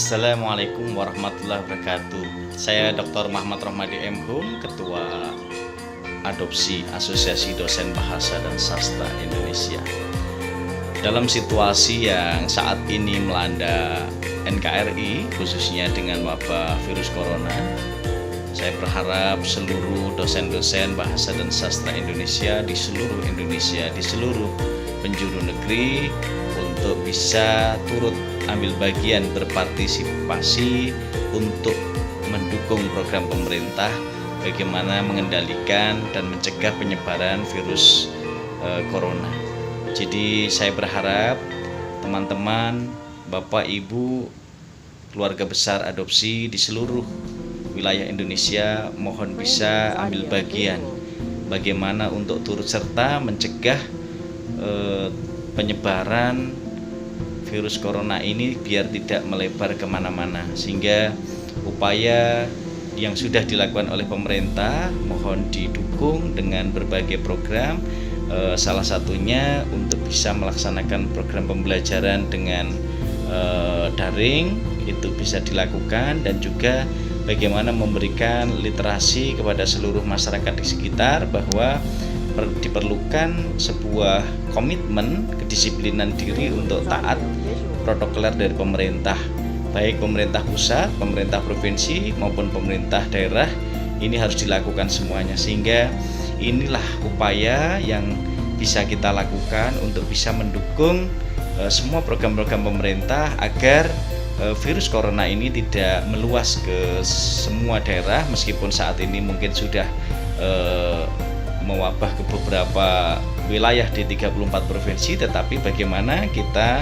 Assalamualaikum warahmatullahi wabarakatuh. Saya Dr. Muhammad Rohmadi M. Hum, Ketua Adopsi Asosiasi Dosen Bahasa dan Sastra Indonesia. Dalam situasi yang saat ini melanda NKRI, khususnya dengan wabah virus corona, saya berharap seluruh dosen-dosen Bahasa dan Sastra Indonesia di seluruh Indonesia, di seluruh penjuru negeri untuk bisa turut ambil bagian berpartisipasi untuk mendukung program pemerintah bagaimana mengendalikan dan mencegah penyebaran virus corona. Jadi saya berharap teman-teman, Bapak, Ibu, keluarga besar adopsi di seluruh wilayah Indonesia mohon bisa ambil bagian bagaimana untuk turut serta mencegah penyebaran virus corona ini biar tidak melebar kemana-mana, sehingga upaya yang sudah dilakukan oleh pemerintah mohon didukung dengan berbagai program, salah satunya untuk bisa melaksanakan program pembelajaran dengan daring itu bisa dilakukan, dan juga bagaimana memberikan literasi kepada seluruh masyarakat di sekitar bahwa diperlukan sebuah komitmen kedisiplinan diri untuk taat protokoler dari pemerintah, baik pemerintah pusat, pemerintah provinsi maupun pemerintah daerah. Ini harus dilakukan semuanya, sehingga inilah upaya yang bisa kita lakukan untuk bisa mendukung semua program-program pemerintah agar virus corona ini tidak meluas ke semua daerah, meskipun saat ini mungkin sudah mewabah ke beberapa wilayah di 34 provinsi, tetapi bagaimana kita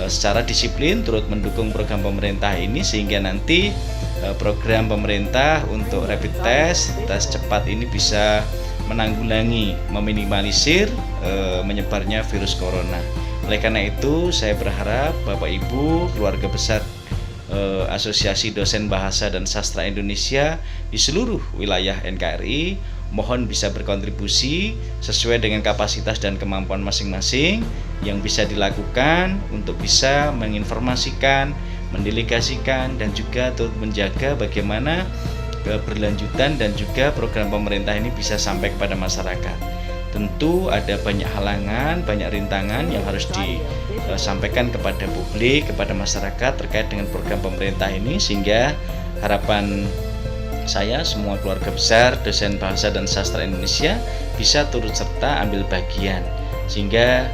secara disiplin turut mendukung program pemerintah ini sehingga nanti program pemerintah untuk rapid test, tes cepat ini bisa menanggulangi, meminimalisir menyebarnya virus corona. Oleh karena itu saya berharap Bapak Ibu, keluarga besar Asosiasi Dosen Bahasa dan Sastra Indonesia di seluruh wilayah NKRI mohon bisa berkontribusi sesuai dengan kapasitas dan kemampuan masing-masing yang bisa dilakukan untuk bisa menginformasikan, mendelegasikan, dan juga turut menjaga bagaimana keberlanjutan dan juga program pemerintah ini bisa sampai kepada masyarakat. Tentu ada banyak halangan, banyak rintangan yang harus disampaikan kepada publik, kepada masyarakat terkait dengan program pemerintah ini, sehingga harapan saya semua keluarga besar dosen Bahasa dan Sastra Indonesia bisa turut serta ambil bagian, sehingga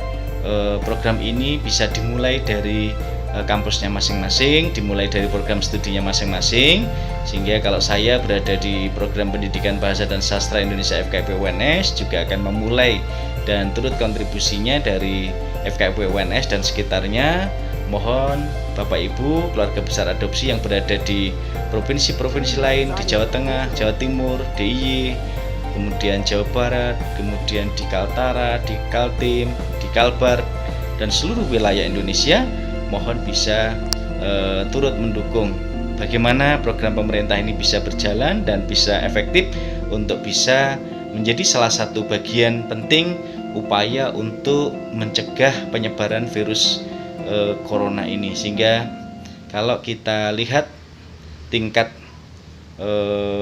program ini bisa dimulai dari kampusnya masing-masing, dimulai dari program studinya masing-masing, sehingga kalau saya berada di program pendidikan Bahasa dan Sastra Indonesia FKIP UNS juga akan memulai dan turut kontribusinya dari FKIP UNS dan sekitarnya. Mohon Bapak Ibu, keluarga besar adopsi yang berada di provinsi-provinsi lain, di Jawa Tengah, Jawa Timur, DIY, kemudian Jawa Barat, kemudian di Kaltara, di Kaltim, di Kalbar, dan seluruh wilayah Indonesia, mohon bisa turut mendukung bagaimana program pemerintah ini bisa berjalan dan bisa efektif untuk bisa menjadi salah satu bagian penting upaya untuk mencegah penyebaran virus corona ini, sehingga kalau kita lihat tingkat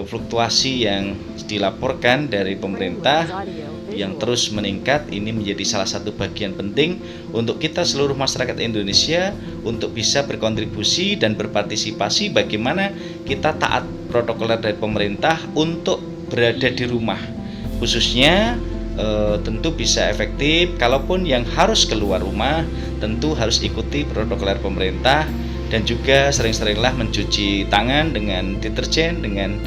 fluktuasi yang dilaporkan dari pemerintah yang terus meningkat, ini menjadi salah satu bagian penting untuk kita seluruh masyarakat Indonesia untuk bisa berkontribusi dan berpartisipasi bagaimana kita taat protokoler dari pemerintah untuk berada di rumah, khususnya tentu bisa efektif. Kalaupun yang harus keluar rumah tentu harus ikuti protokoler pemerintah, dan juga sering-seringlah mencuci tangan dengan deterjen, dengan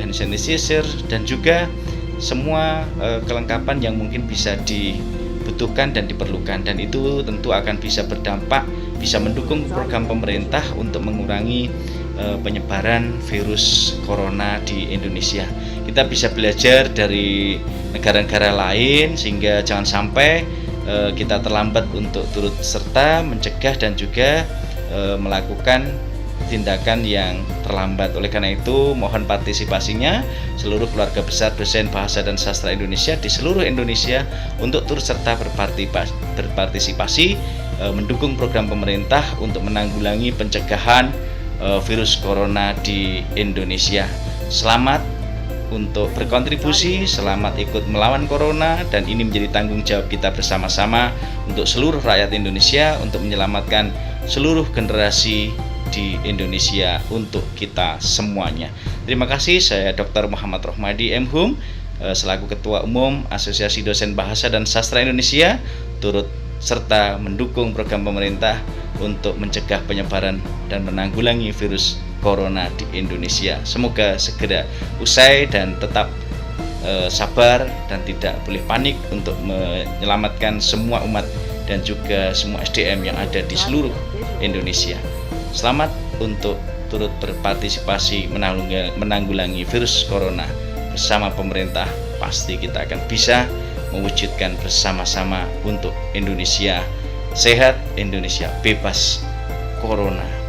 hand sanitizer, dan juga semua kelengkapan yang mungkin bisa dibutuhkan dan diperlukan, dan itu tentu akan bisa berdampak, bisa mendukung program pemerintah untuk mengurangi penyebaran virus corona di Indonesia. Kita bisa belajar dari negara-negara lain sehingga jangan sampai kita terlambat untuk turut serta mencegah dan juga melakukan tindakan yang terlambat. Oleh karena itu mohon partisipasinya seluruh keluarga besar dosen Bahasa dan Sastra Indonesia di seluruh Indonesia untuk turut serta berpartisipasi mendukung program pemerintah untuk menanggulangi pencegahan virus corona di Indonesia. Selamat untuk berkontribusi, selamat ikut melawan corona, dan ini menjadi tanggung jawab kita bersama-sama untuk seluruh rakyat Indonesia untuk menyelamatkan seluruh generasi di Indonesia untuk kita semuanya. Terima kasih, saya Dr. Muhammad Rohmadi M.Hum selaku Ketua Umum Asosiasi Dosen Bahasa dan Sastra Indonesia turut serta mendukung program pemerintah untuk mencegah penyebaran dan menanggulangi virus corona di Indonesia. Semoga segera usai dan tetap sabar dan tidak boleh panik untuk menyelamatkan semua umat dan juga semua SDM yang ada di seluruh Indonesia. Selamat untuk turut berpartisipasi menanggulangi virus corona. Bersama pemerintah pasti kita akan bisa mewujudkan bersama-sama untuk Indonesia sehat, Indonesia bebas corona.